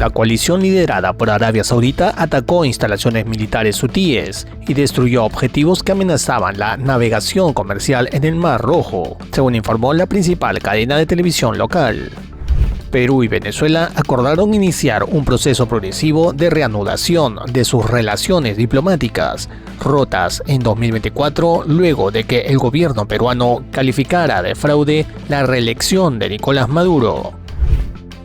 La coalición liderada por Arabia Saudita atacó instalaciones militares hutíes y destruyó objetivos que amenazaban la navegación comercial en el Mar Rojo, según informó la principal cadena de televisión local. Perú y Venezuela acordaron iniciar un proceso progresivo de reanudación de sus relaciones diplomáticas, rotas en 2024 luego de que el gobierno peruano calificara de fraude la reelección de Nicolás Maduro.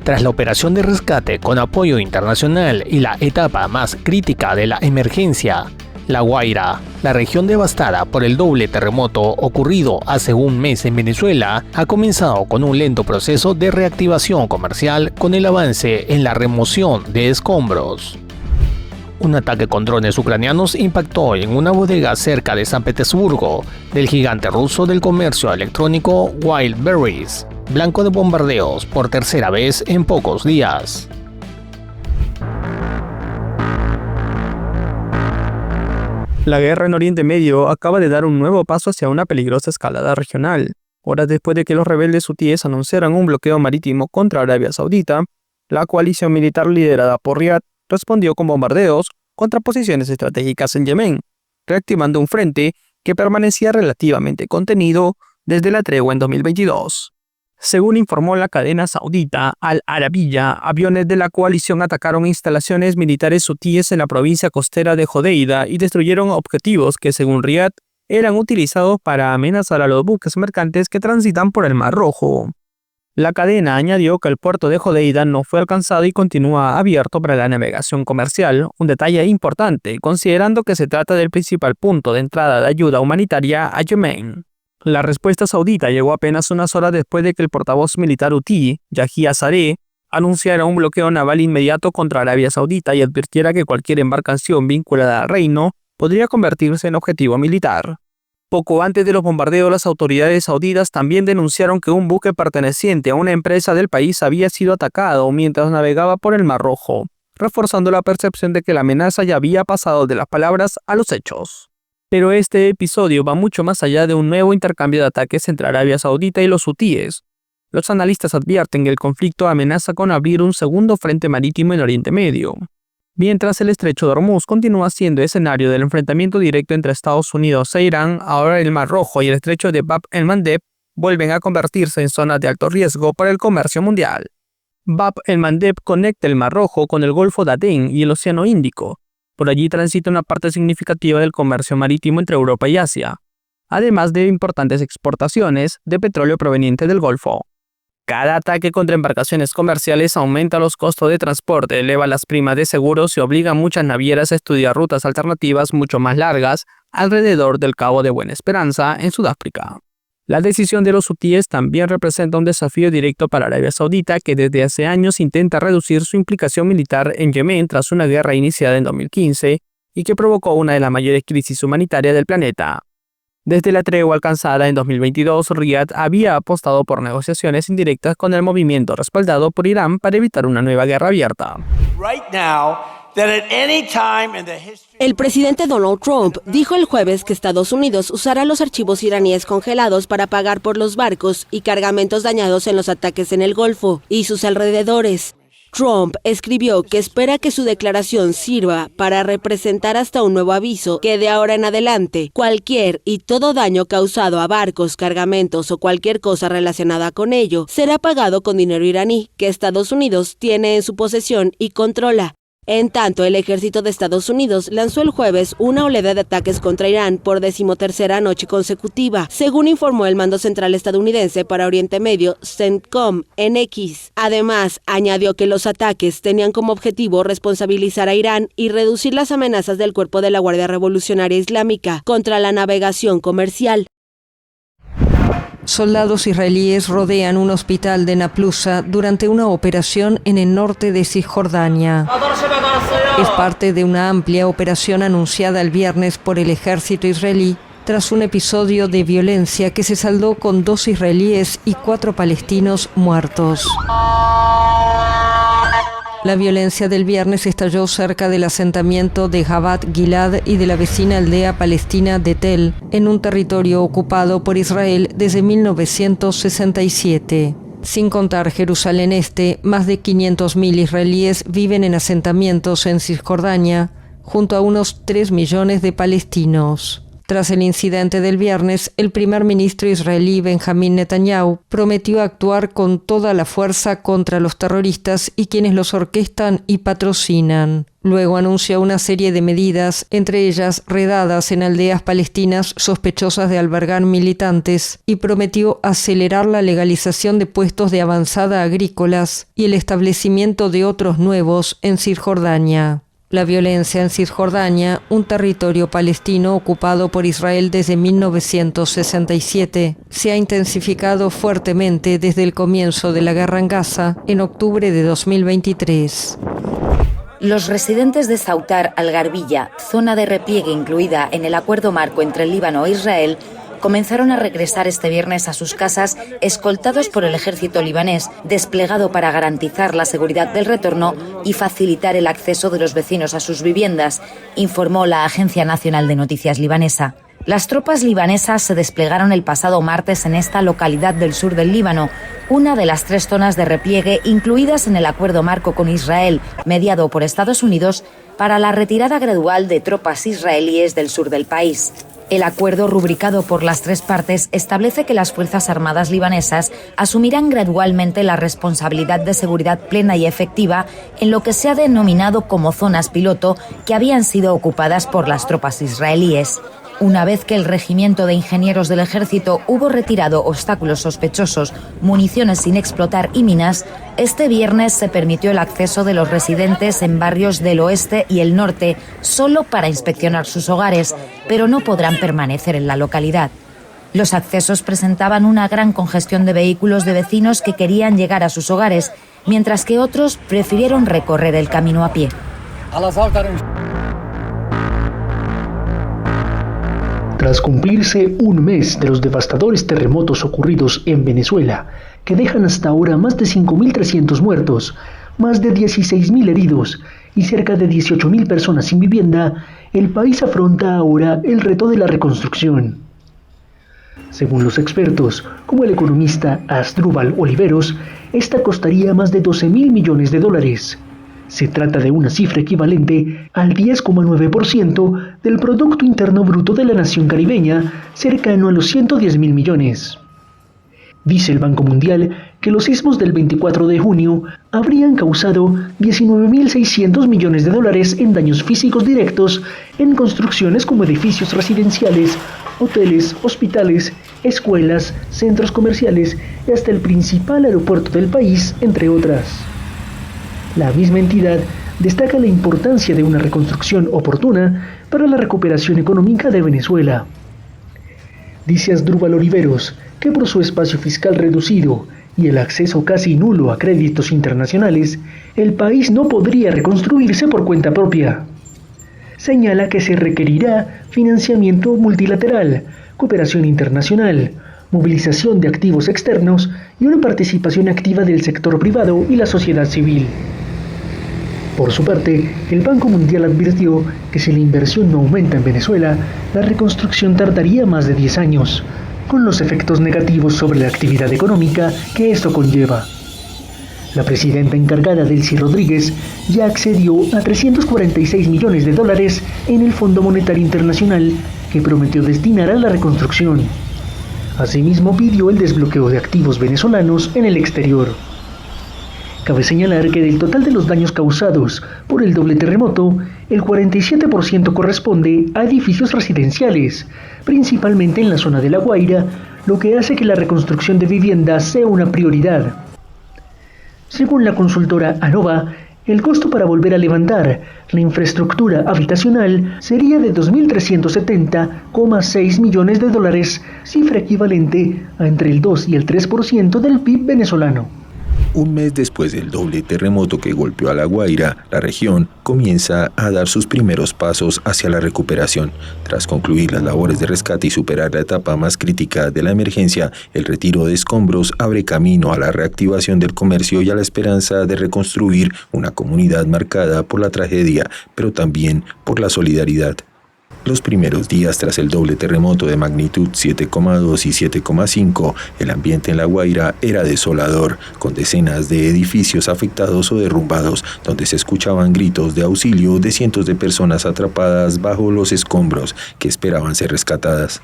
Tras la operación de rescate con apoyo internacional y la etapa más crítica de la emergencia, La Guaira, la región devastada por el doble terremoto ocurrido hace un mes en Venezuela, ha comenzado con un lento proceso de reactivación comercial con el avance en la remoción de escombros. Un ataque con drones ucranianos impactó en una bodega cerca de San Petersburgo del gigante ruso del comercio electrónico Wildberries, blanco de bombardeos por tercera vez en pocos días. La guerra en Oriente Medio acaba de dar un nuevo paso hacia una peligrosa escalada regional. Horas después de que los rebeldes hutíes anunciaran un bloqueo marítimo contra Arabia Saudita, la coalición militar liderada por Riad respondió con bombardeos contra posiciones estratégicas en Yemen, reactivando un frente que permanecía relativamente contenido desde la tregua en 2022. Según informó la cadena saudita Al Arabiya, aviones de la coalición atacaron instalaciones militares hutíes en la provincia costera de Hodeida y destruyeron objetivos que, según Riad, eran utilizados para amenazar a los buques mercantes que transitan por el Mar Rojo. La cadena añadió que el puerto de Hodeida no fue alcanzado y continúa abierto para la navegación comercial, un detalle importante, considerando que se trata del principal punto de entrada de ayuda humanitaria a Yemen. La respuesta saudita llegó apenas unas horas después de que el portavoz militar hutí, Yahya Saree, anunciara un bloqueo naval inmediato contra Arabia Saudita y advirtiera que cualquier embarcación vinculada al reino podría convertirse en objetivo militar. Poco antes de los bombardeos, las autoridades sauditas también denunciaron que un buque perteneciente a una empresa del país había sido atacado mientras navegaba por el Mar Rojo, reforzando la percepción de que la amenaza ya había pasado de las palabras a los hechos. Pero este episodio va mucho más allá de un nuevo intercambio de ataques entre Arabia Saudita y los hutíes. Los analistas advierten que el conflicto amenaza con abrir un segundo frente marítimo en Oriente Medio. Mientras el estrecho de Hormuz continúa siendo escenario del enfrentamiento directo entre Estados Unidos e Irán, ahora el Mar Rojo y el estrecho de Bab el-Mandeb vuelven a convertirse en zonas de alto riesgo para el comercio mundial. Bab el-Mandeb conecta el Mar Rojo con el Golfo de Adén y el Océano Índico. Por allí transita una parte significativa del comercio marítimo entre Europa y Asia, además de importantes exportaciones de petróleo proveniente del Golfo. Cada ataque contra embarcaciones comerciales aumenta los costos de transporte, eleva las primas de seguros y obliga a muchas navieras a estudiar rutas alternativas mucho más largas alrededor del Cabo de Buena Esperanza en Sudáfrica. La decisión de los hutíes también representa un desafío directo para Arabia Saudita, que desde hace años intenta reducir su implicación militar en Yemen tras una guerra iniciada en 2015 y que provocó una de las mayores crisis humanitarias del planeta. Desde la tregua alcanzada en 2022, Riad había apostado por negociaciones indirectas con el movimiento respaldado por Irán para evitar una nueva guerra abierta. El presidente Donald Trump dijo el jueves que Estados Unidos usará los archivos iraníes congelados para pagar por los barcos y cargamentos dañados en los ataques en el Golfo y sus alrededores. Trump escribió que espera que su declaración sirva para representar hasta un nuevo aviso que de ahora en adelante cualquier y todo daño causado a barcos, cargamentos o cualquier cosa relacionada con ello será pagado con dinero iraní que Estados Unidos tiene en su posesión y controla. En tanto, el ejército de Estados Unidos lanzó el jueves una oleada de ataques contra Irán por 13ª noche consecutiva, según informó el Mando Central estadounidense para Oriente Medio, CENTCOM, en X. Además, añadió que los ataques tenían como objetivo responsabilizar a Irán y reducir las amenazas del cuerpo de la Guardia Revolucionaria Islámica contra la navegación comercial. Soldados israelíes rodean un hospital de Naplusa durante una operación en el norte de Cisjordania. Es parte de una amplia operación anunciada el viernes por el ejército israelí tras un episodio de violencia que se saldó con 2 israelíes y 4 palestinos muertos. La violencia del viernes estalló cerca del asentamiento de Jabat Gilad y de la vecina aldea palestina de Tel, en un territorio ocupado por Israel desde 1967. Sin contar Jerusalén Este, más de 500.000 israelíes viven en asentamientos en Cisjordania, junto a unos 3 millones de palestinos. Tras el incidente del viernes, el primer ministro israelí Benjamín Netanyahu prometió actuar con toda la fuerza contra los terroristas y quienes los orquestan y patrocinan. Luego anunció una serie de medidas, entre ellas redadas en aldeas palestinas sospechosas de albergar militantes, y prometió acelerar la legalización de puestos de avanzada agrícolas y el establecimiento de otros nuevos en Cisjordania. La violencia en Cisjordania, un territorio palestino ocupado por Israel desde 1967, se ha intensificado fuertemente desde el comienzo de la guerra en Gaza en octubre de 2023. Los residentes de Zautar al-Garbilla, zona de repliegue incluida en el acuerdo marco entre el Líbano e Israel, comenzaron a regresar este viernes a sus casas escoltados por el ejército libanés, desplegado para garantizar la seguridad del retorno y facilitar el acceso de los vecinos a sus viviendas, informó la Agencia Nacional de Noticias libanesa. Las tropas libanesas se desplegaron el pasado martes en esta localidad del sur del Líbano, una de las 3 zonas de repliegue incluidas en el acuerdo marco con Israel, mediado por Estados Unidos, para la retirada gradual de tropas israelíes del sur del país. El acuerdo, rubricado por las 3 partes, establece que las Fuerzas Armadas libanesas asumirán gradualmente la responsabilidad de seguridad plena y efectiva en lo que se ha denominado como zonas piloto que habían sido ocupadas por las tropas israelíes. Una vez que el regimiento de ingenieros del ejército hubo retirado obstáculos sospechosos, municiones sin explotar y minas, este viernes se permitió el acceso de los residentes en barrios del oeste y el norte solo para inspeccionar sus hogares, pero no podrán permanecer en la localidad. Los accesos presentaban una gran congestión de vehículos de vecinos que querían llegar a sus hogares, mientras que otros prefirieron recorrer el camino a pie. Tras cumplirse un mes de los devastadores terremotos ocurridos en Venezuela, que dejan hasta ahora más de 5.300 muertos, más de 16.000 heridos y cerca de 18.000 personas sin vivienda, el país afronta ahora el reto de la reconstrucción. Según los expertos, como el economista Asdrúbal Oliveros, esta costaría más de $12.000 millones. Se trata de una cifra equivalente al 10,9% del Producto Interno Bruto de la nación caribeña, cercano a los 110.000 millones. Dice el Banco Mundial que los sismos del 24 de junio habrían causado $19.600 millones en daños físicos directos en construcciones como edificios residenciales, hoteles, hospitales, escuelas, centros comerciales y hasta el principal aeropuerto del país, entre otras. La misma entidad destaca la importancia de una reconstrucción oportuna para la recuperación económica de Venezuela. Dice Asdrúbal Oliveros que por su espacio fiscal reducido y el acceso casi nulo a créditos internacionales, el país no podría reconstruirse por cuenta propia. Señala que se requerirá financiamiento multilateral, cooperación internacional, movilización de activos externos y una participación activa del sector privado y la sociedad civil. Por su parte, el Banco Mundial advirtió que si la inversión no aumenta en Venezuela, la reconstrucción tardaría más de 10 años, con los efectos negativos sobre la actividad económica que esto conlleva. La presidenta encargada, Delcy Rodríguez, ya accedió a $346 millones en el Fondo Monetario Internacional que prometió destinar a la reconstrucción. Asimismo, pidió el desbloqueo de activos venezolanos en el exterior. Cabe señalar que del total de los daños causados por el doble terremoto, el 47% corresponde a edificios residenciales, principalmente en la zona de La Guaira, lo que hace que la reconstrucción de viviendas sea una prioridad. Según la consultora ANOVA, el costo para volver a levantar la infraestructura habitacional sería de $2.370,6 millones, cifra equivalente a entre el 2 y el 3% del PIB venezolano. Un mes después del doble terremoto que golpeó a La Guaira, la región comienza a dar sus primeros pasos hacia la recuperación. Tras concluir las labores de rescate y superar la etapa más crítica de la emergencia, el retiro de escombros abre camino a la reactivación del comercio y a la esperanza de reconstruir una comunidad marcada por la tragedia, pero también por la solidaridad. Los primeros días tras el doble terremoto de magnitud 7,2 y 7,5, el ambiente en La Guaira era desolador, con decenas de edificios afectados o derrumbados, donde se escuchaban gritos de auxilio de cientos de personas atrapadas bajo los escombros que esperaban ser rescatadas.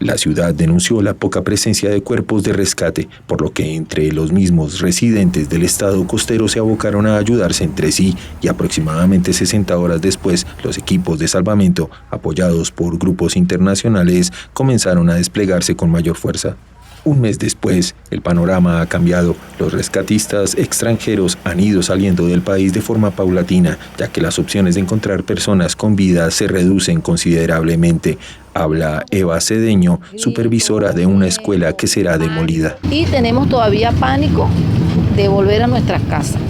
La ciudad denunció la poca presencia de cuerpos de rescate, por lo que entre los mismos residentes del estado costero se abocaron a ayudarse entre sí y aproximadamente 60 horas después, los equipos de salvamento, apoyados por grupos internacionales, comenzaron a desplegarse con mayor fuerza. Un mes después, el panorama ha cambiado. Los rescatistas extranjeros han ido saliendo del país de forma paulatina, ya que las opciones de encontrar personas con vida se reducen considerablemente. Habla Eva Cedeño, supervisora de una escuela que será demolida. Y tenemos todavía pánico de volver a nuestras casas.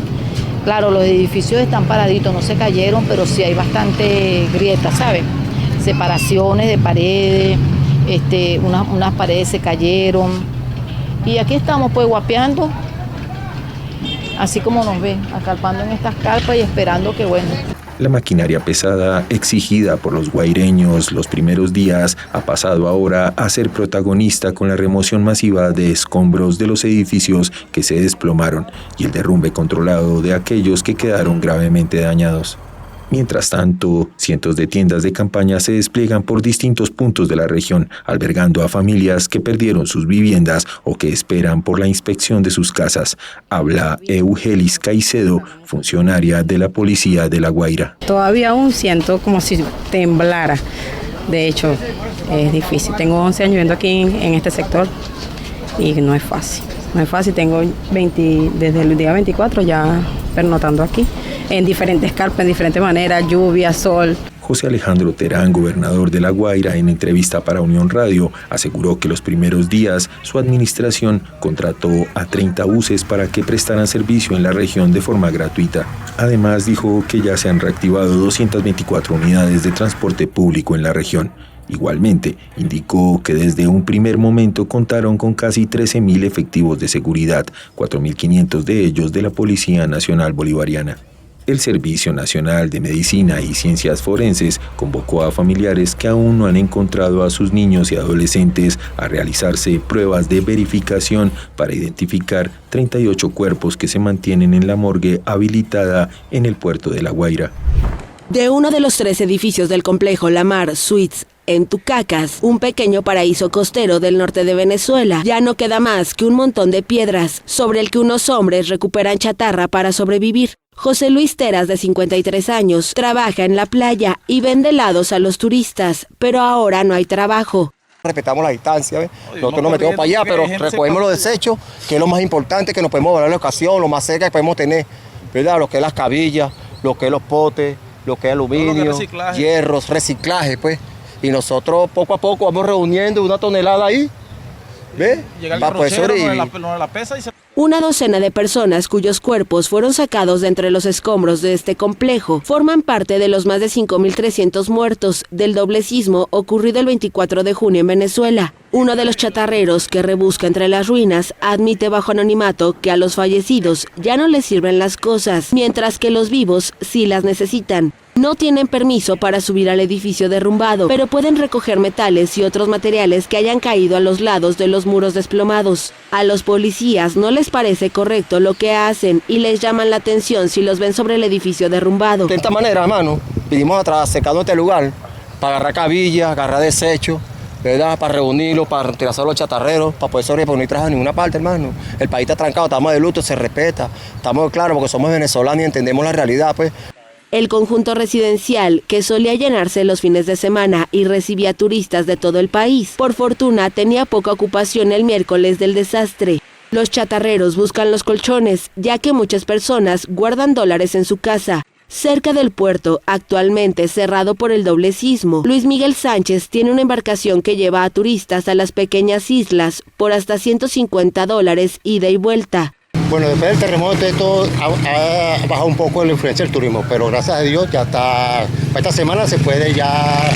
Claro, los edificios están paraditos, no se cayeron, pero sí hay bastante grietas, ¿saben? Separaciones de paredes. Unas paredes se cayeron y aquí estamos pues guapeando, así como nos ven, acarpando en estas carpas y esperando que bueno. La maquinaria pesada exigida por los guaireños los primeros días ha pasado ahora a ser protagonista con la remoción masiva de escombros de los edificios que se desplomaron y el derrumbe controlado de aquellos que quedaron gravemente dañados. Mientras tanto, cientos de tiendas de campaña se despliegan por distintos puntos de la región, albergando a familias que perdieron sus viviendas o que esperan por la inspección de sus casas. Habla Eugelis Caicedo, funcionaria de la policía de La Guaira. Todavía aún siento como si temblara. De hecho, es difícil. Tengo 11 años viviendo aquí en este sector y no es fácil. No es fácil, tengo desde el día 24 ya pernotando aquí, en diferentes carpas, en diferentes maneras, lluvia, sol. José Alejandro Terán, gobernador de La Guaira, en entrevista para Unión Radio, aseguró que los primeros días su administración contrató a 30 buses para que prestaran servicio en la región de forma gratuita. Además, dijo que ya se han reactivado 224 unidades de transporte público en la región. Igualmente, indicó que desde un primer momento contaron con casi 13.000 efectivos de seguridad, 4.500 de ellos de la Policía Nacional Bolivariana. El Servicio Nacional de Medicina y Ciencias Forenses convocó a familiares que aún no han encontrado a sus niños y adolescentes a realizarse pruebas de verificación para identificar 38 cuerpos que se mantienen en la morgue habilitada en el puerto de La Guaira. De uno de los 3 edificios del complejo La Mar Suites en Tucacas, un pequeño paraíso costero del norte de Venezuela, ya no queda más que un montón de piedras sobre el que unos hombres recuperan chatarra para sobrevivir. José Luis Teras, de 53 años, trabaja en la playa y vende helados a los turistas, pero ahora no hay trabajo. Respetamos la distancia, ¿ves? Nosotros nos metemos para allá, pero recogemos los desechos, que es lo más importante, que nos podemos volar la ocasión, lo más cerca que podemos tener, ¿verdad? Lo que es las cabillas, lo que es los potes, lo que es aluminio, hierros, reciclaje, pues. Y nosotros poco a poco vamos reuniendo una tonelada ahí, ¿ves? Llega el rochero, no la pesa y se... Una docena de personas cuyos cuerpos fueron sacados de entre los escombros de este complejo forman parte de los más de 5.300 muertos del doble sismo ocurrido el 24 de junio en Venezuela. Uno de los chatarreros que rebusca entre las ruinas admite bajo anonimato que a los fallecidos ya no les sirven las cosas, mientras que los vivos sí las necesitan. No tienen permiso para subir al edificio derrumbado, pero pueden recoger metales y otros materiales que hayan caído a los lados de los muros desplomados. A los policías no les parece correcto lo que hacen y les llaman la atención si los ven sobre el edificio derrumbado. De esta manera, hermano, vinimos atrás secando este lugar para agarrar cabillas, agarrar desechos, ¿verdad? Para reunirlos, para tirar a los chatarreros, para poder sobrevivir, porque no hay trabajo en ninguna parte, hermano. El país está trancado, estamos de luto, se respeta, estamos claros porque somos venezolanos y entendemos la realidad, pues. El conjunto residencial, que solía llenarse los fines de semana y recibía turistas de todo el país, por fortuna tenía poca ocupación el miércoles del desastre. Los chatarreros buscan los colchones, ya que muchas personas guardan dólares en su casa. Cerca del puerto, actualmente cerrado por el doble sismo, Luis Miguel Sánchez tiene una embarcación que lleva a turistas a las pequeñas islas por hasta $150 ida y vuelta. Bueno, después del terremoto esto ha bajado un poco la influencia del turismo, pero gracias a Dios ya está, esta semana se puede ya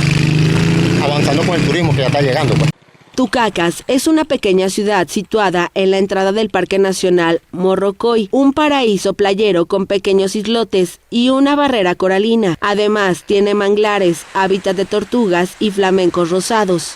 avanzando con el turismo que ya está llegando, pues. Tucacas es una pequeña ciudad situada en la entrada del Parque Nacional Morrocoy, un paraíso playero con pequeños islotes y una barrera coralina. Además, tiene manglares, hábitat de tortugas y flamencos rosados.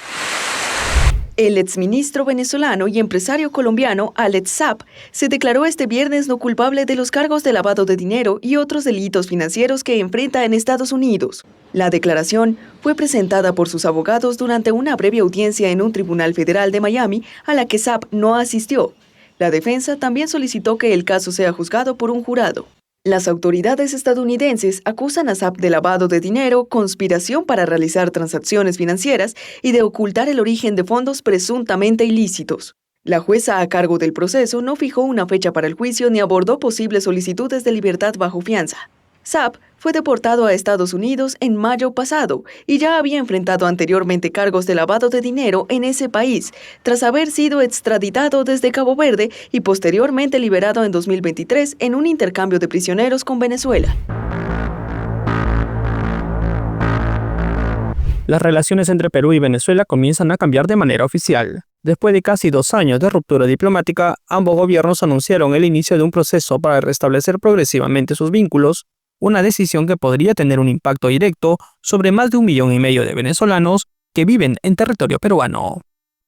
El exministro venezolano y empresario colombiano Alex Saab se declaró este viernes no culpable de los cargos de lavado de dinero y otros delitos financieros que enfrenta en Estados Unidos. La declaración fue presentada por sus abogados durante una breve audiencia en un tribunal federal de Miami a la que Saab no asistió. La defensa también solicitó que el caso sea juzgado por un jurado. Las autoridades estadounidenses acusan a Saab de lavado de dinero, conspiración para realizar transacciones financieras y de ocultar el origen de fondos presuntamente ilícitos. La jueza a cargo del proceso no fijó una fecha para el juicio ni abordó posibles solicitudes de libertad bajo fianza. Saab fue deportado a Estados Unidos en mayo pasado y ya había enfrentado anteriormente cargos de lavado de dinero en ese país, tras haber sido extraditado desde Cabo Verde y posteriormente liberado en 2023 en un intercambio de prisioneros con Venezuela. Las relaciones entre Perú y Venezuela comienzan a cambiar de manera oficial. Después de casi 2 años de ruptura diplomática, ambos gobiernos anunciaron el inicio de un proceso para restablecer progresivamente sus vínculos, una decisión que podría tener un impacto directo sobre más de 1,5 millones de venezolanos que viven en territorio peruano.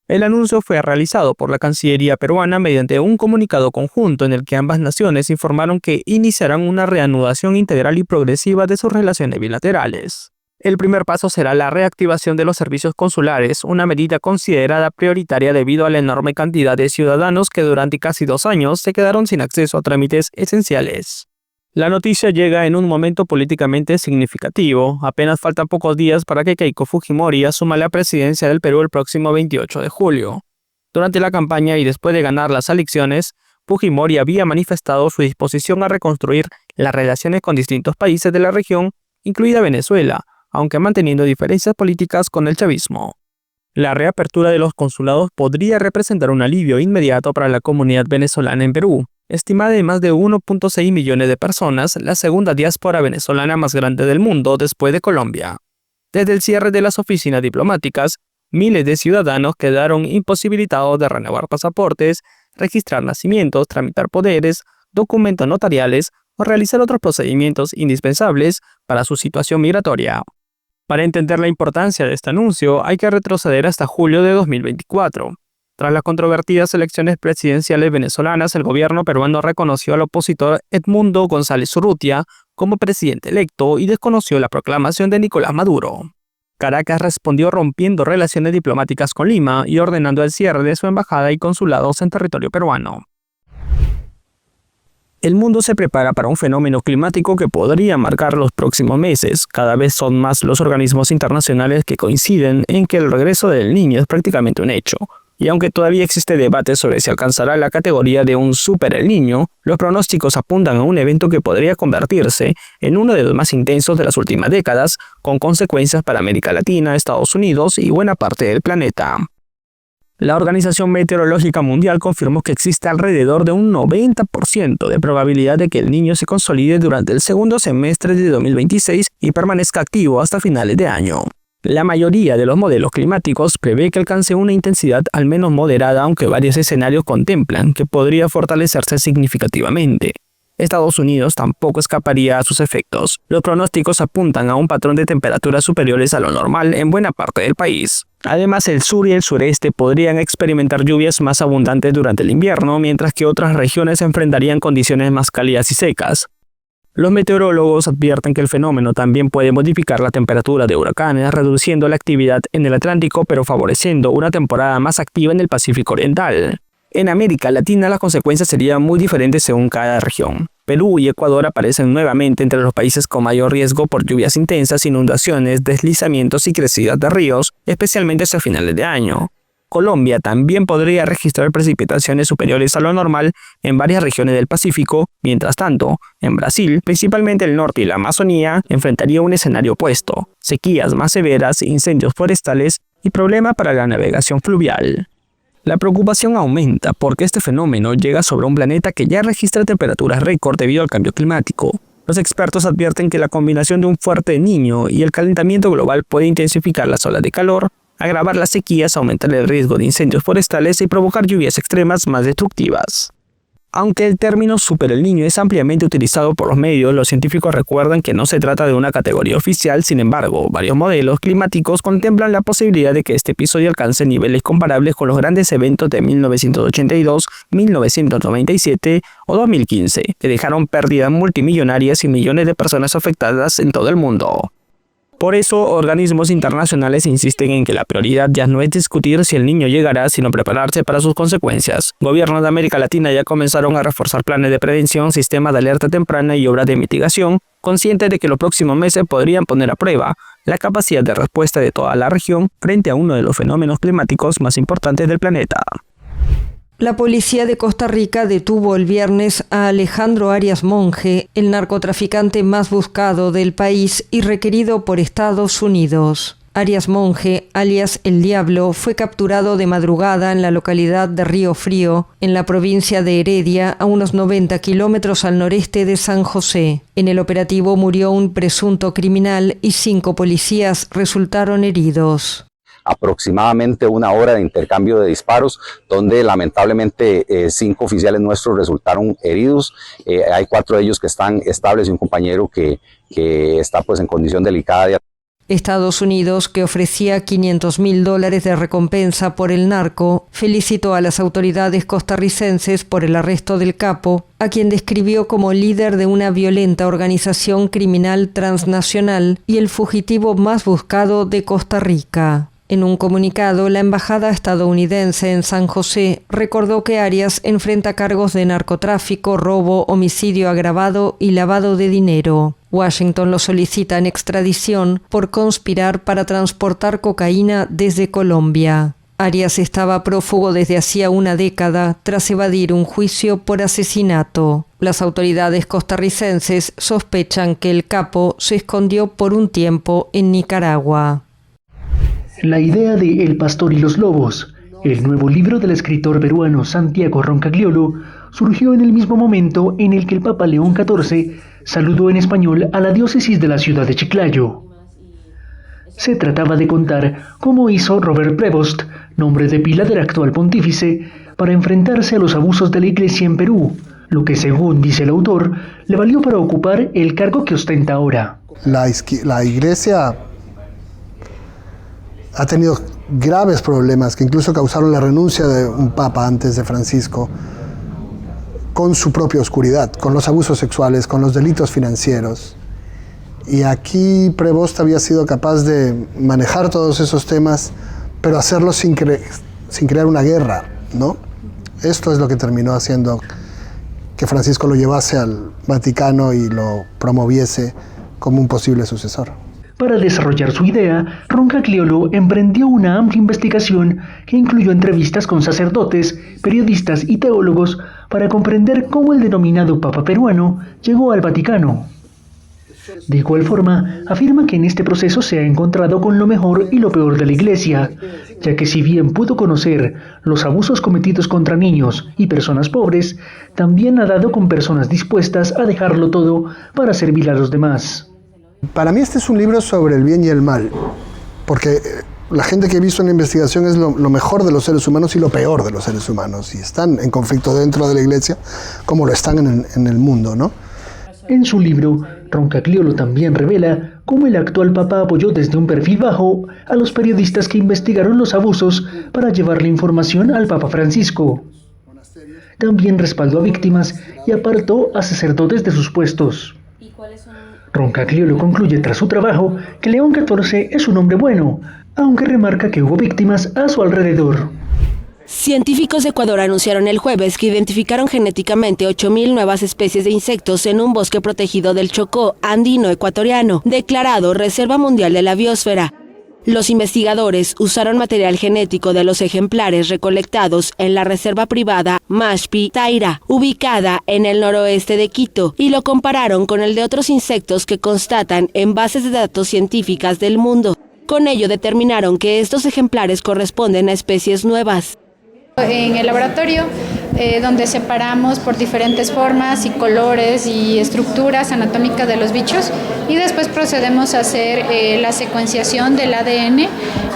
El anuncio fue realizado por la Cancillería peruana mediante un comunicado conjunto en el que ambas naciones informaron que iniciarán una reanudación integral y progresiva de sus relaciones bilaterales. El primer paso será la reactivación de los servicios consulares, una medida considerada prioritaria debido a la enorme cantidad de ciudadanos que durante casi 2 años se quedaron sin acceso a trámites esenciales. La noticia llega en un momento políticamente significativo. Apenas faltan pocos días para que Keiko Fujimori asuma la presidencia del Perú el próximo 28 de julio. Durante la campaña y después de ganar las elecciones, Fujimori había manifestado su disposición a reconstruir las relaciones con distintos países de la región, incluida Venezuela, aunque manteniendo diferencias políticas con el chavismo. La reapertura de los consulados podría representar un alivio inmediato para la comunidad venezolana en Perú, estimada en más de 1,6 millones de personas, la segunda diáspora venezolana más grande del mundo después de Colombia. Desde el cierre de las oficinas diplomáticas, miles de ciudadanos quedaron imposibilitados de renovar pasaportes, registrar nacimientos, tramitar poderes, documentos notariales o realizar otros procedimientos indispensables para su situación migratoria. Para entender la importancia de este anuncio, hay que retroceder hasta julio de 2024. Tras las controvertidas elecciones presidenciales venezolanas, el gobierno peruano reconoció al opositor Edmundo González Urrutia como presidente electo y desconoció la proclamación de Nicolás Maduro. Caracas respondió rompiendo relaciones diplomáticas con Lima y ordenando el cierre de su embajada y consulados en territorio peruano. El mundo se prepara para un fenómeno climático que podría marcar los próximos meses. Cada vez son más los organismos internacionales que coinciden en que el regreso del Niño es prácticamente un hecho. Y aunque todavía existe debate sobre si alcanzará la categoría de un super El Niño, los pronósticos apuntan a un evento que podría convertirse en uno de los más intensos de las últimas décadas, con consecuencias para América Latina, Estados Unidos y buena parte del planeta. La Organización Meteorológica Mundial confirmó que existe alrededor de un 90% de probabilidad de que El Niño se consolide durante el segundo semestre de 2026 y permanezca activo hasta finales de año. La mayoría de los modelos climáticos prevé que alcance una intensidad al menos moderada, aunque varios escenarios contemplan que podría fortalecerse significativamente. Estados Unidos tampoco escaparía a sus efectos. Los pronósticos apuntan a un patrón de temperaturas superiores a lo normal en buena parte del país. Además, el sur y el sureste podrían experimentar lluvias más abundantes durante el invierno, mientras que otras regiones enfrentarían condiciones más cálidas y secas. Los meteorólogos advierten que el fenómeno también puede modificar la temperatura de huracanes, reduciendo la actividad en el Atlántico, pero favoreciendo una temporada más activa en el Pacífico Oriental. En América Latina las consecuencias serían muy diferentes según cada región. Perú y Ecuador aparecen nuevamente entre los países con mayor riesgo por lluvias intensas, inundaciones, deslizamientos y crecidas de ríos, especialmente hacia finales de año. Colombia también podría registrar precipitaciones superiores a lo normal en varias regiones del Pacífico. Mientras tanto, en Brasil, principalmente el norte y la Amazonía, enfrentaría un escenario opuesto: sequías más severas, incendios forestales y problemas para la navegación fluvial. La preocupación aumenta porque este fenómeno llega sobre un planeta que ya registra temperaturas récord debido al cambio climático. Los expertos advierten que la combinación de un fuerte Niño y el calentamiento global puede intensificar las olas de calor, agravar las sequías, aumentar el riesgo de incendios forestales y provocar lluvias extremas más destructivas. Aunque el término Super El Niño es ampliamente utilizado por los medios, los científicos recuerdan que no se trata de una categoría oficial. Sin embargo, varios modelos climáticos contemplan la posibilidad de que este episodio alcance niveles comparables con los grandes eventos de 1982, 1997 o 2015, que dejaron pérdidas multimillonarias y millones de personas afectadas en todo el mundo. Por eso, organismos internacionales insisten en que la prioridad ya no es discutir si el niño llegará, sino prepararse para sus consecuencias. Gobiernos de América Latina ya comenzaron a reforzar planes de prevención, sistemas de alerta temprana y obras de mitigación, conscientes de que los próximos meses podrían poner a prueba la capacidad de respuesta de toda la región frente a uno de los fenómenos climáticos más importantes del planeta. La policía de Costa Rica detuvo el viernes a Alejandro Arias Monge, el narcotraficante más buscado del país y requerido por Estados Unidos. Arias Monge, alias El Diablo, fue capturado de madrugada en la localidad de Río Frío, en la provincia de Heredia, a unos 90 kilómetros al noreste de San José. En el operativo murió un presunto criminal y 5 policías resultaron heridos. Aproximadamente 1 hora de intercambio de disparos, donde lamentablemente 5 oficiales nuestros resultaron heridos. Hay 4 de ellos que están estables y un compañero que está pues en condición delicada. Estados Unidos, que ofrecía $500.000 de recompensa por el narco, felicitó a las autoridades costarricenses por el arresto del capo, a quien describió como líder de una violenta organización criminal transnacional y el fugitivo más buscado de Costa Rica. En un comunicado, la embajada estadounidense en San José recordó que Arias enfrenta cargos de narcotráfico, robo, homicidio agravado y lavado de dinero. Washington lo solicita en extradición por conspirar para transportar cocaína desde Colombia. Arias estaba prófugo desde hacía 1 década tras evadir un juicio por asesinato. Las autoridades costarricenses sospechan que el capo se escondió por un tiempo en Nicaragua. La idea de El pastor y los lobos, el nuevo libro del escritor peruano Santiago Roncagliolo, surgió en el mismo momento en el que el Papa León XIV saludó en español a la diócesis de la ciudad de Chiclayo. Se trataba de contar cómo hizo Robert Prevost, nombre de pila del actual pontífice, para enfrentarse a los abusos de la Iglesia en Perú, lo que, según dice el autor, le valió para ocupar el cargo que ostenta ahora. La Iglesia ha tenido graves problemas que incluso causaron la renuncia de un papa antes de Francisco, con su propia oscuridad, con los abusos sexuales, con los delitos financieros. Y aquí Prevost había sido capaz de manejar todos esos temas, pero hacerlo sin crear una guerra, ¿no? Esto es lo que terminó haciendo que Francisco lo llevase al Vaticano y lo promoviese como un posible sucesor. Para desarrollar su idea, Roncagliolo emprendió una amplia investigación que incluyó entrevistas con sacerdotes, periodistas y teólogos para comprender cómo el denominado Papa peruano llegó al Vaticano. De igual forma, afirma que en este proceso se ha encontrado con lo mejor y lo peor de la Iglesia, ya que si bien pudo conocer los abusos cometidos contra niños y personas pobres, también ha dado con personas dispuestas a dejarlo todo para servir a los demás. Para mí este es un libro sobre el bien y el mal, porque la gente que he visto en la investigación es lo mejor de los seres humanos y lo peor de los seres humanos, y están en conflicto dentro de la Iglesia como lo están en el mundo, ¿no? En su libro, Roncagliolo también revela cómo el actual Papa apoyó desde un perfil bajo a los periodistas que investigaron los abusos para llevarle información al Papa Francisco. También respaldó a víctimas y apartó a sacerdotes de sus puestos. Roncagliolo concluye tras su trabajo que León XIV es un hombre bueno, aunque remarca que hubo víctimas a su alrededor. Científicos de Ecuador anunciaron el jueves que identificaron genéticamente 8.000 nuevas especies de insectos en un bosque protegido del Chocó andino ecuatoriano, declarado Reserva Mundial de la Biosfera. Los investigadores usaron material genético de los ejemplares recolectados en la reserva privada Mashpi Taira, ubicada en el noroeste de Quito, y lo compararon con el de otros insectos que constatan en bases de datos científicas del mundo. Con ello determinaron que estos ejemplares corresponden a especies nuevas. En el laboratorio, donde separamos por diferentes formas y colores y estructuras anatómicas de los bichos, y después procedemos a hacer la secuenciación del ADN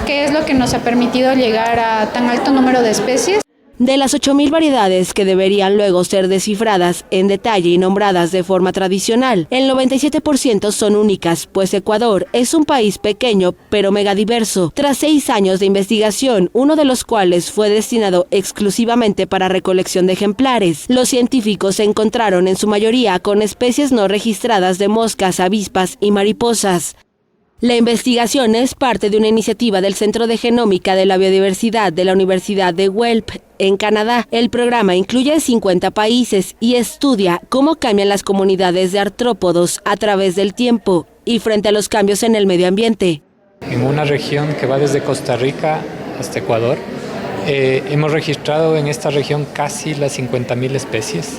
que es lo que nos ha permitido llegar a tan alto número de especies. De las 8.000 variedades que deberían luego ser descifradas en detalle y nombradas de forma tradicional, el 97% son únicas, pues Ecuador es un país pequeño pero megadiverso. Tras 6 años de investigación, uno de los cuales fue destinado exclusivamente para recolección de ejemplares, los científicos se encontraron en su mayoría con especies no registradas de moscas, avispas y mariposas. La investigación es parte de una iniciativa del Centro de Genómica de la Biodiversidad de la Universidad de Guelph, en Canadá. El programa incluye 50 países y estudia cómo cambian las comunidades de artrópodos a través del tiempo y frente a los cambios en el medio ambiente. En una región que va desde Costa Rica hasta Ecuador, hemos registrado en esta región casi las 50.000 especies.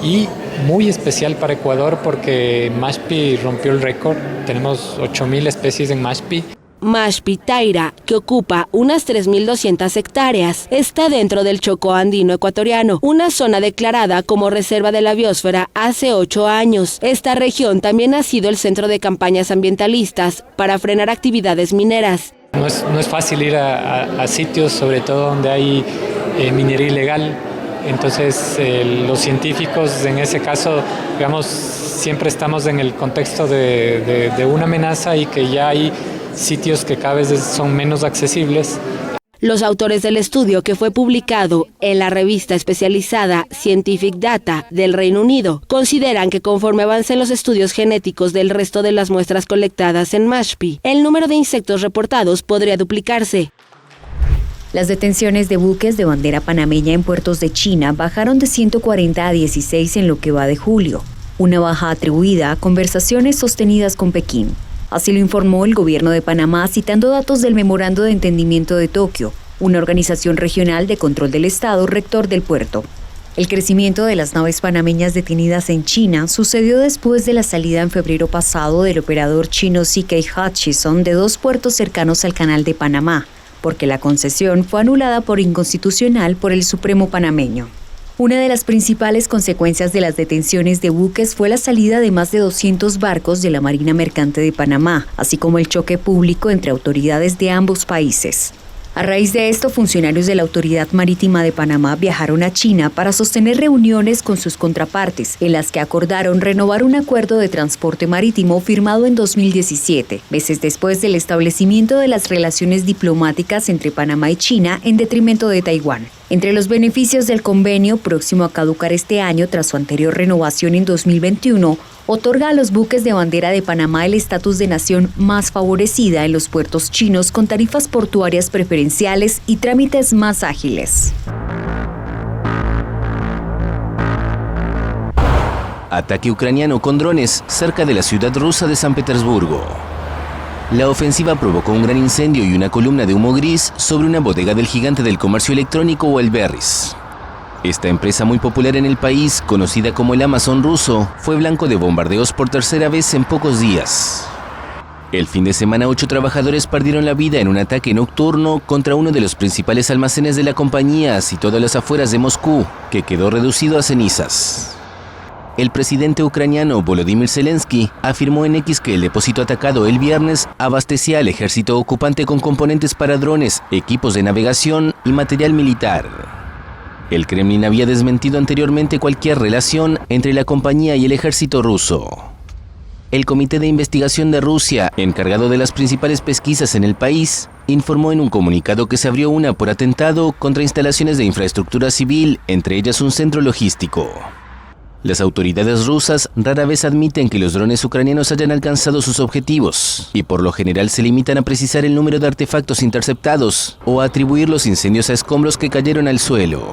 Y muy especial para Ecuador porque Mashpi rompió el récord. Tenemos 8.000 especies en Mashpi. Mashpi Taira, que ocupa unas 3.200 hectáreas, está dentro del Chocó andino ecuatoriano, una zona declarada como reserva de la biosfera hace 8 años. Esta región también ha sido el centro de campañas ambientalistas para frenar actividades mineras. No es fácil ir a sitios, sobre todo donde hay minería ilegal. Entonces los científicos en ese caso, digamos, siempre estamos en el contexto de una amenaza y que ya hay sitios que cada vez son menos accesibles. Los autores del estudio, que fue publicado en la revista especializada Scientific Data del Reino Unido, consideran que conforme avancen los estudios genéticos del resto de las muestras colectadas en Mashpi, el número de insectos reportados podría duplicarse. Las detenciones de buques de bandera panameña en puertos de China bajaron de 140 a 16 en lo que va de julio, una baja atribuida a conversaciones sostenidas con Pekín. Así lo informó el gobierno de Panamá citando datos del Memorando de Entendimiento de Tokio, una organización regional de control del Estado rector del puerto. El crecimiento de las naves panameñas detenidas en China sucedió después de la salida en febrero pasado del operador chino CK Hutchison de 2 puertos cercanos al Canal de Panamá, porque la concesión fue anulada por inconstitucional por el Supremo panameño. Una de las principales consecuencias de las detenciones de buques fue la salida de más de 200 barcos de la Marina Mercante de Panamá, así como el choque público entre autoridades de ambos países. A raíz de esto, funcionarios de la Autoridad Marítima de Panamá viajaron a China para sostener reuniones con sus contrapartes, en las que acordaron renovar un acuerdo de transporte marítimo firmado en 2017, meses después del establecimiento de las relaciones diplomáticas entre Panamá y China en detrimento de Taiwán. Entre los beneficios del convenio, próximo a caducar este año tras su anterior renovación en 2021, otorga a los buques de bandera de Panamá el estatus de nación más favorecida en los puertos chinos con tarifas portuarias preferenciales y trámites más ágiles. Ataque ucraniano con drones cerca de la ciudad rusa de San Petersburgo. La ofensiva provocó un gran incendio y una columna de humo gris sobre una bodega del gigante del comercio electrónico Wildberries. Esta empresa muy popular en el país, conocida como el Amazon ruso, fue blanco de bombardeos por tercera vez en pocos días. El fin de semana, 8 trabajadores perdieron la vida en un ataque nocturno contra uno de los principales almacenes de la compañía, situado a las afueras de Moscú, que quedó reducido a cenizas. El presidente ucraniano Volodymyr Zelensky afirmó en X que el depósito atacado el viernes abastecía al ejército ocupante con componentes para drones, equipos de navegación y material militar. El Kremlin había desmentido anteriormente cualquier relación entre la compañía y el ejército ruso. El Comité de Investigación de Rusia, encargado de las principales pesquisas en el país, informó en un comunicado que se abrió una por atentado contra instalaciones de infraestructura civil, entre ellas un centro logístico. Las autoridades rusas rara vez admiten que los drones ucranianos hayan alcanzado sus objetivos y por lo general se limitan a precisar el número de artefactos interceptados o a atribuir los incendios a escombros que cayeron al suelo.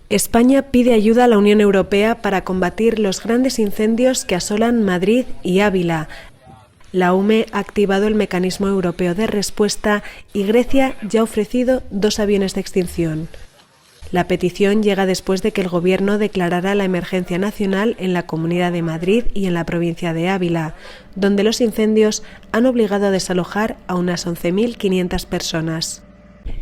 España pide ayuda a la Unión Europea para combatir los grandes incendios que asolan Madrid y Ávila. La UME ha activado el mecanismo europeo de respuesta y Grecia ya ha ofrecido 2 aviones de extinción. La petición llega después de que el Gobierno declarara la emergencia nacional en la Comunidad de Madrid y en la provincia de Ávila, donde los incendios han obligado a desalojar a unas 11.500 personas.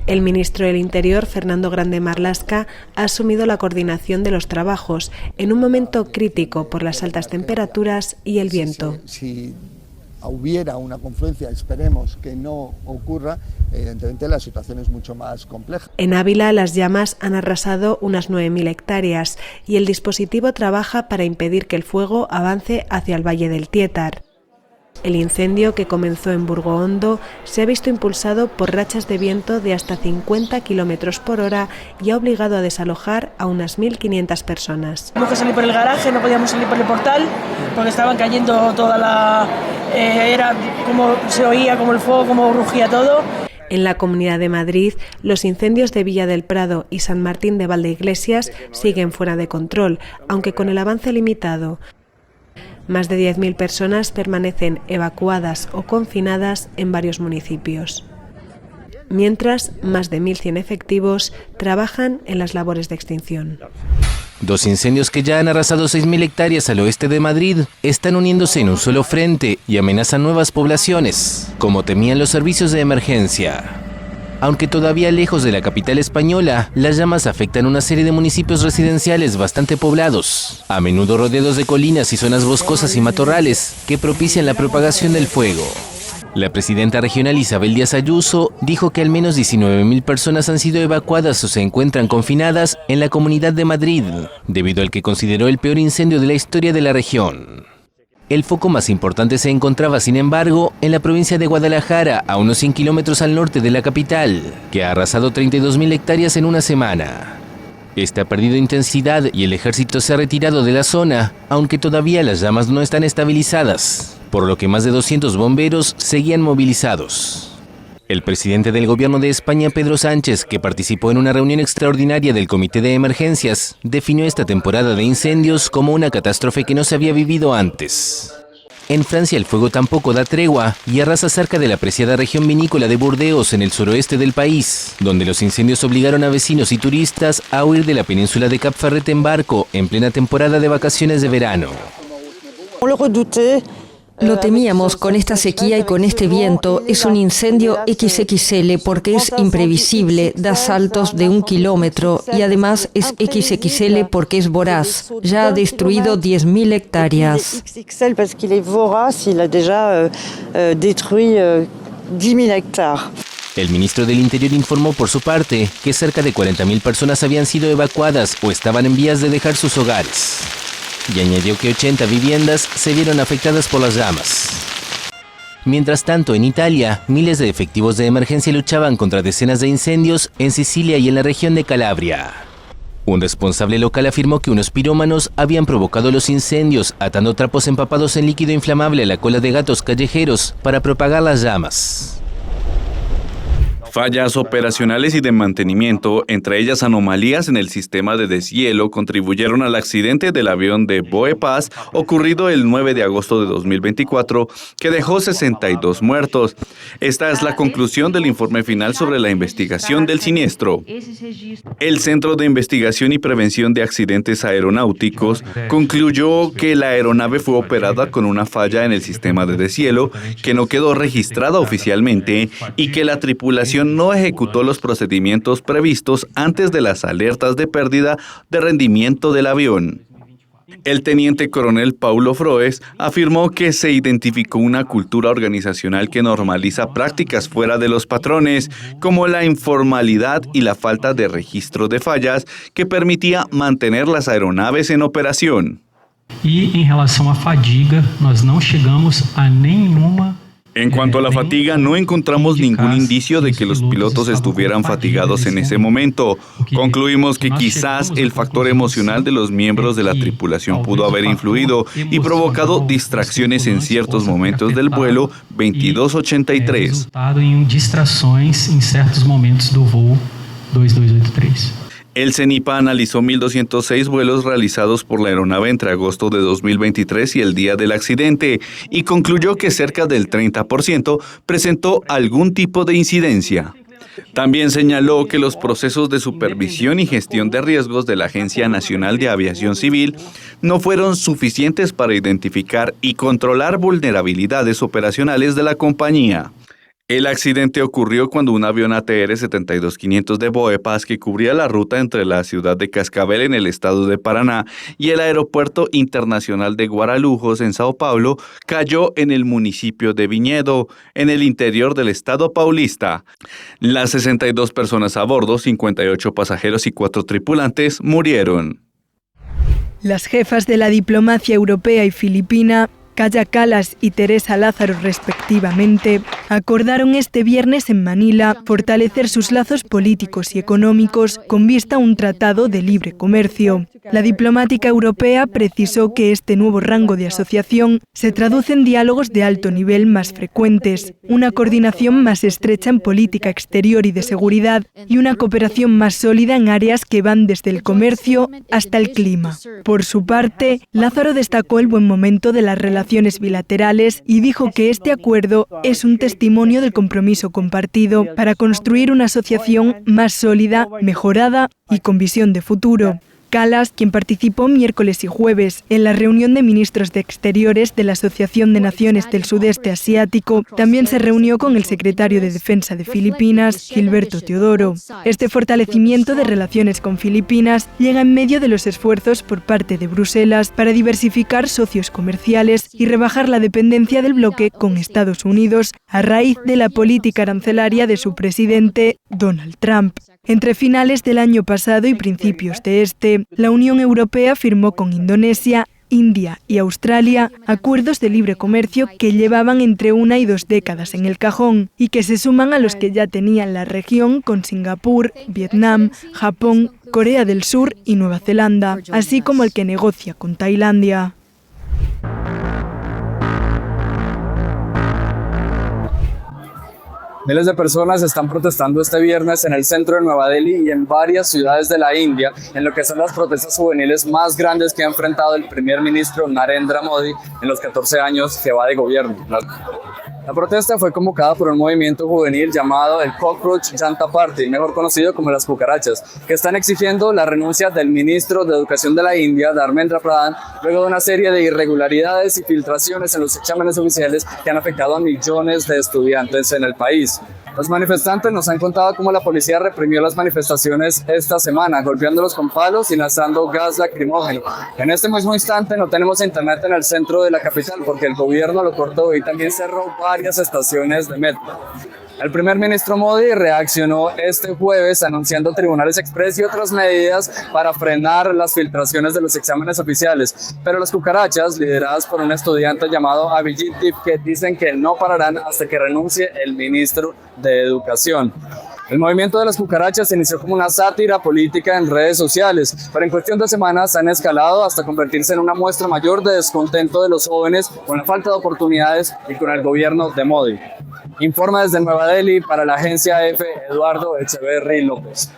El ministro del Interior, Fernando Grande Marlaska, ha asumido la coordinación de los trabajos en un momento crítico por las altas temperaturas y el viento. Si hubiera una confluencia, esperemos que no ocurra, evidentemente la situación es mucho más compleja. En Ávila las llamas han arrasado unas 9.000 hectáreas y el dispositivo trabaja para impedir que el fuego avance hacia el Valle del Tietar. El incendio, que comenzó en Burgo Hondo, se ha visto impulsado por rachas de viento de hasta 50 km por hora y ha obligado a desalojar a unas 1.500 personas. Tuvimos que salir por el garaje, no podíamos salir por el portal porque estaban cayendo toda la... era como se oía, como el fuego, como rugía todo. En la Comunidad de Madrid, los incendios de Villa del Prado y San Martín de Valdeiglesias siguen fuera de control, aunque con el avance limitado. Más de 10.000 personas permanecen evacuadas o confinadas en varios municipios. Mientras, más de 1.100 efectivos trabajan en las labores de extinción. 2 incendios que ya han arrasado 6.000 hectáreas al oeste de Madrid están uniéndose en un solo frente y amenazan nuevas poblaciones, como temían los servicios de emergencia. Aunque todavía lejos de la capital española, las llamas afectan una serie de municipios residenciales bastante poblados, a menudo rodeados de colinas y zonas boscosas y matorrales que propician la propagación del fuego. La presidenta regional Isabel Díaz Ayuso dijo que al menos 19.000 personas han sido evacuadas o se encuentran confinadas en la Comunidad de Madrid, debido al que consideró el peor incendio de la historia de la región. El foco más importante se encontraba, sin embargo, en la provincia de Guadalajara, a unos 100 kilómetros al norte de la capital, que ha arrasado 32.000 hectáreas en una semana. Este ha perdido intensidad y el ejército se ha retirado de la zona, aunque todavía las llamas no están estabilizadas, por lo que más de 200 bomberos seguían movilizados. El presidente del gobierno de España, Pedro Sánchez, que participó en una reunión extraordinaria del Comité de Emergencias, definió esta temporada de incendios como una catástrofe que no se había vivido antes. En Francia el fuego tampoco da tregua y arrasa cerca de la apreciada región vinícola de Burdeos, en el suroeste del país, donde los incendios obligaron a vecinos y turistas a huir de la península de Cap Ferret en barco en plena temporada de vacaciones de verano. Lo temíamos con esta sequía y con este viento. Es un incendio XXL porque es imprevisible, da saltos de 1 kilómetro y además es XXL porque es voraz. Ya ha destruido 10.000 hectáreas. XXL porque es voraz, il a déjà détruit 10.000 hectáreas. El ministro del Interior informó por su parte que cerca de 40.000 personas habían sido evacuadas o estaban en vías de dejar sus hogares. Y añadió que 80 viviendas se vieron afectadas por las llamas. Mientras tanto, en Italia, miles de efectivos de emergencia luchaban contra decenas de incendios en Sicilia y en la región de Calabria. Un responsable local afirmó que unos pirómanos habían provocado los incendios, atando trapos empapados en líquido inflamable a la cola de gatos callejeros para propagar las llamas. Fallas operacionales y de mantenimiento, entre ellas anomalías en el sistema de deshielo, contribuyeron al accidente del avión de Boe-Paz ocurrido el 9 de agosto de 2024, que dejó 62 muertos. Esta es la conclusión del informe final sobre la investigación del siniestro. El Centro de Investigación y Prevención de Accidentes Aeronáuticos concluyó que la aeronave fue operada con una falla en el sistema de deshielo que no quedó registrada oficialmente y que la tripulación no ejecutó los procedimientos previstos antes de las alertas de pérdida de rendimiento del avión. El teniente coronel Paulo Froes afirmó que se identificó una cultura organizacional que normaliza prácticas fuera de los patrones, como la informalidad y la falta de registro de fallas, que permitía mantener las aeronaves en operación. Y en relación a fatiga, nós não chegamos a nenhuma. En cuanto a la fatiga, no encontramos ningún indicio de que los pilotos estuvieran fatigados en ese momento. Concluimos que quizás el factor emocional de los miembros de la tripulación pudo haber influido y provocado distracciones en ciertos momentos del vuelo 2283. Resultado en distracciones en ciertos momentos del vuelo 2283. El CENIPA analizó 1.206 vuelos realizados por la aeronave entre agosto de 2023 y el día del accidente y concluyó que cerca del 30% presentó algún tipo de incidencia. También señaló que los procesos de supervisión y gestión de riesgos de la Agencia Nacional de Aviación Civil no fueron suficientes para identificar y controlar vulnerabilidades operacionales de la compañía. El accidente ocurrió cuando un avión ATR 72-500 de Boepas que cubría la ruta entre la ciudad de Cascavel en el estado de Paraná y el aeropuerto internacional de Guarulhos en Sao Paulo cayó en el municipio de Viñedo, en el interior del estado paulista. Las 62 personas a bordo, 58 pasajeros y 4 tripulantes murieron. Las jefas de la diplomacia europea y filipina, Kaja Kallas y Teresa Lázaro respectivamente, acordaron este viernes en Manila fortalecer sus lazos políticos y económicos con vista a un tratado de libre comercio. La diplomática europea precisó que este nuevo rango de asociación se traduce en diálogos de alto nivel más frecuentes, una coordinación más estrecha en política exterior y de seguridad y una cooperación más sólida en áreas que van desde el comercio hasta el clima. Por su parte, Lázaro destacó el buen momento de las relaciones bilaterales y dijo que este acuerdo es un testimonio del compromiso compartido para construir una asociación más sólida, mejorada y con visión de futuro. Kallas, quien participó miércoles y jueves en la reunión de ministros de Exteriores de la Asociación de Naciones del Sudeste Asiático, también se reunió con el secretario de Defensa de Filipinas, Gilberto Teodoro. Este fortalecimiento de relaciones con Filipinas llega en medio de los esfuerzos por parte de Bruselas para diversificar socios comerciales y rebajar la dependencia del bloque con Estados Unidos a raíz de la política arancelaria de su presidente, Donald Trump. Entre finales del año pasado y principios de este, la Unión Europea firmó con Indonesia, India y Australia acuerdos de libre comercio que llevaban entre 1 y 2 décadas en el cajón y que se suman a los que ya tenían la región con Singapur, Vietnam, Japón, Corea del Sur y Nueva Zelanda, así como el que negocia con Tailandia. Miles de personas están protestando este viernes en el centro de Nueva Delhi y en varias ciudades de la India, en lo que son las protestas juveniles más grandes que ha enfrentado el primer ministro Narendra Modi en los 14 años que va de gobierno. La protesta fue convocada por un movimiento juvenil llamado el Cockroach Janta Party, mejor conocido como las cucarachas, que están exigiendo la renuncia del ministro de Educación de la India, Dharmendra Pradhan, luego de una serie de irregularidades y filtraciones en los exámenes oficiales que han afectado a millones de estudiantes en el país. Los manifestantes nos han contado cómo la policía reprimió las manifestaciones esta semana, golpeándolos con palos y lanzando gas lacrimógeno. En este mismo instante no tenemos internet en el centro de la capital porque el gobierno lo cortó y también cerró varias estaciones de metro. El primer ministro Modi reaccionó este jueves anunciando tribunales express y otras medidas para frenar las filtraciones de los exámenes oficiales, pero las cucarachas, lideradas por un estudiante llamado Abhijit Tipke, dicen que no pararán hasta que renuncie el ministro de Educación. El movimiento de las cucarachas se inició como una sátira política en redes sociales, pero en cuestión de semanas han escalado hasta convertirse en una muestra mayor de descontento de los jóvenes con la falta de oportunidades y con el gobierno de Modi. Informa desde Nueva Delhi para la agencia EFE, Eduardo Echeverry López.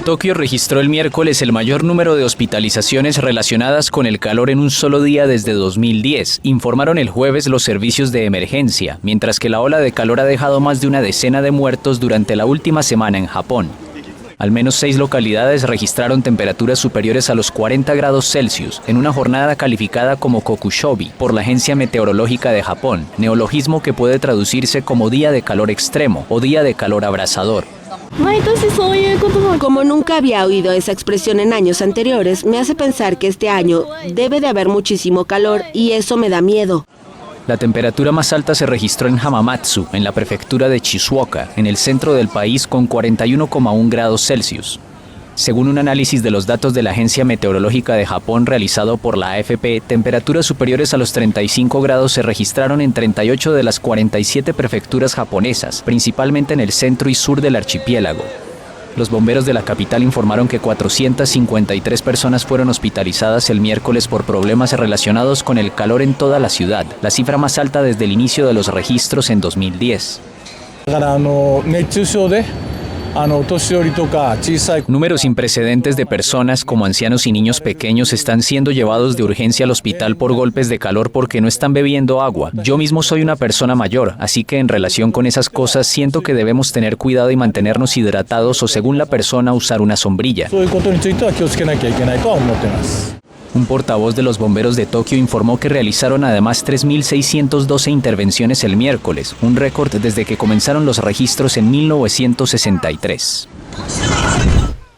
Tokio registró el miércoles el mayor número de hospitalizaciones relacionadas con el calor en un solo día desde 2010, informaron el jueves los servicios de emergencia, mientras que la ola de calor ha dejado más de una decena de muertos durante la última semana en Japón. Al menos 6 localidades registraron temperaturas superiores a los 40 grados Celsius en una jornada calificada como Kokushobi por la Agencia Meteorológica de Japón, neologismo que puede traducirse como día de calor extremo o día de calor abrasador. Como nunca había oído esa expresión en años anteriores, me hace pensar que este año debe de haber muchísimo calor y eso me da miedo. La temperatura más alta se registró en Hamamatsu, en la prefectura de Shizuoka, en el centro del país con 41,1 grados Celsius. Según un análisis de los datos de la Agencia Meteorológica de Japón realizado por la AFP, temperaturas superiores a los 35 grados se registraron en 38 de las 47 prefecturas japonesas, principalmente en el centro y sur del archipiélago. Los bomberos de la capital informaron que 453 personas fueron hospitalizadas el miércoles por problemas relacionados con el calor en toda la ciudad, la cifra más alta desde el inicio de los registros en 2010. Números sin precedentes de personas como ancianos y niños pequeños están siendo llevados de urgencia al hospital por golpes de calor porque no están bebiendo agua. Yo mismo soy una persona mayor, así que en relación con esas cosas siento que debemos tener cuidado y mantenernos hidratados o según la persona usar una sombrilla. Un portavoz de los bomberos de Tokio informó que realizaron además 3.612 intervenciones el miércoles, un récord desde que comenzaron los registros en 1963.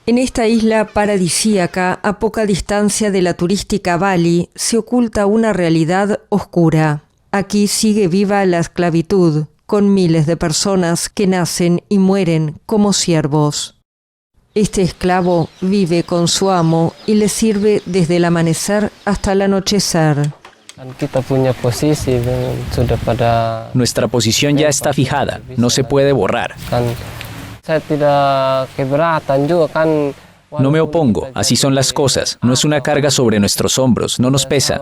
En esta isla paradisíaca, a poca distancia de la turística Bali, se oculta una realidad oscura. Aquí sigue viva la esclavitud, con miles de personas que nacen y mueren como siervos. Este esclavo vive con su amo y le sirve desde el amanecer hasta el anochecer. Nuestra posición ya está fijada, no se puede borrar. No me opongo, así son las cosas, no es una carga sobre nuestros hombros, no nos pesa.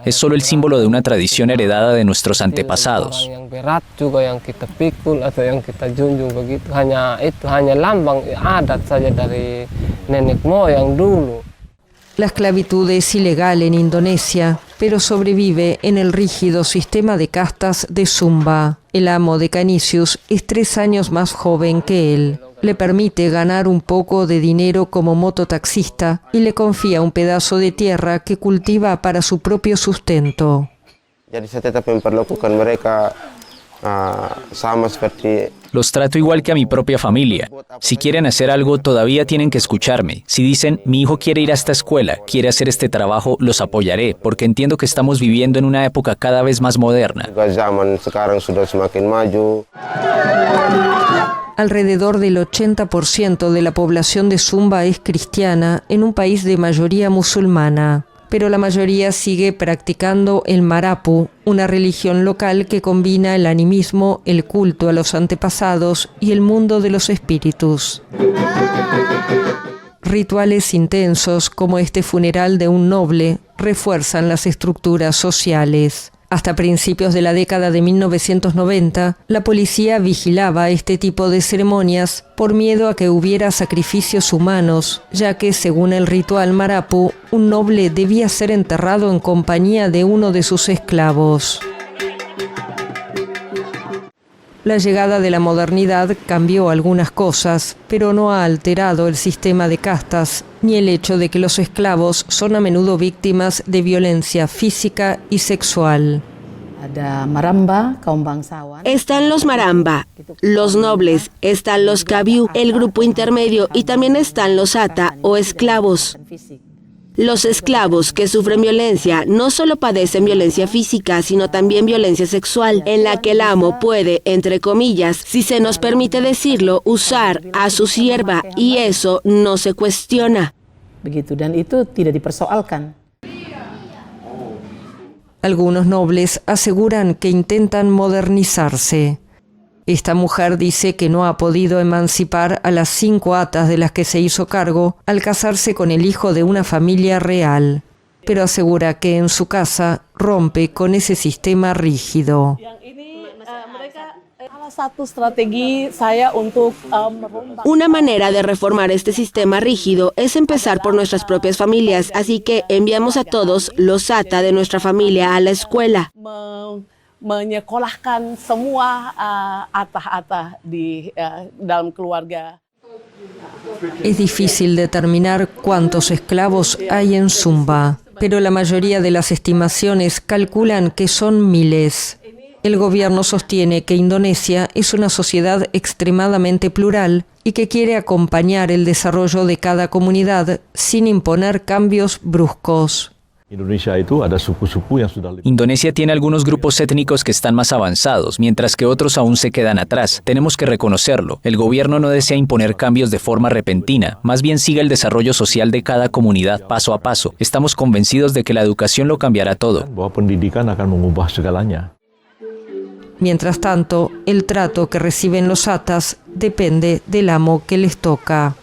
Es solo el símbolo de una tradición heredada de nuestros antepasados. La esclavitud es ilegal en Indonesia, pero sobrevive en el rígido sistema de castas de Sumba. El amo de Canisius es 3 años más joven que él. Le permite ganar un poco de dinero como mototaxista y le confía un pedazo de tierra que cultiva para su propio sustento. Los trato igual que a mi propia familia. Si quieren hacer algo, todavía tienen que escucharme. Si dicen, mi hijo quiere ir a esta escuela, quiere hacer este trabajo, los apoyaré, porque entiendo que estamos viviendo en una época cada vez más moderna. Alrededor del 80% de la población de Sumba es cristiana en un país de mayoría musulmana, pero la mayoría sigue practicando el marapu, una religión local que combina el animismo, el culto a los antepasados y el mundo de los espíritus. Rituales intensos como este funeral de un noble refuerzan las estructuras sociales. Hasta principios de la década de 1990, la policía vigilaba este tipo de ceremonias por miedo a que hubiera sacrificios humanos, ya que, según el ritual marapu, un noble debía ser enterrado en compañía de uno de sus esclavos. La llegada de la modernidad cambió algunas cosas, pero no ha alterado el sistema de castas, ni el hecho de que los esclavos son a menudo víctimas de violencia física y sexual. Están los maramba, los nobles, están los kabiu, el grupo intermedio, y también están los ata o esclavos. Los esclavos que sufren violencia no solo padecen violencia física, sino también violencia sexual, en la que el amo puede, entre comillas, si se nos permite decirlo, usar a su sierva, y eso no se cuestiona. Algunos nobles aseguran que intentan modernizarse. Esta mujer dice que no ha podido emancipar a las 5 atas de las que se hizo cargo al casarse con el hijo de una familia real, pero asegura que en su casa rompe con ese sistema rígido. Una manera de reformar este sistema rígido es empezar por nuestras propias familias, así que enviamos a todos los ata de nuestra familia a la escuela. Es difícil determinar cuántos esclavos hay en Sumba, pero la mayoría de las estimaciones calculan que son miles. El gobierno sostiene que Indonesia es una sociedad extremadamente plural y que quiere acompañar el desarrollo de cada comunidad sin imponer cambios bruscos. Indonesia tiene algunos grupos étnicos que están más avanzados, mientras que otros aún se quedan atrás. Tenemos que reconocerlo. El gobierno no desea imponer cambios de forma repentina, más bien sigue el desarrollo social de cada comunidad paso a paso. Estamos convencidos de que la educación lo cambiará todo. Mientras tanto, el trato que reciben los atas depende del amo que les toca.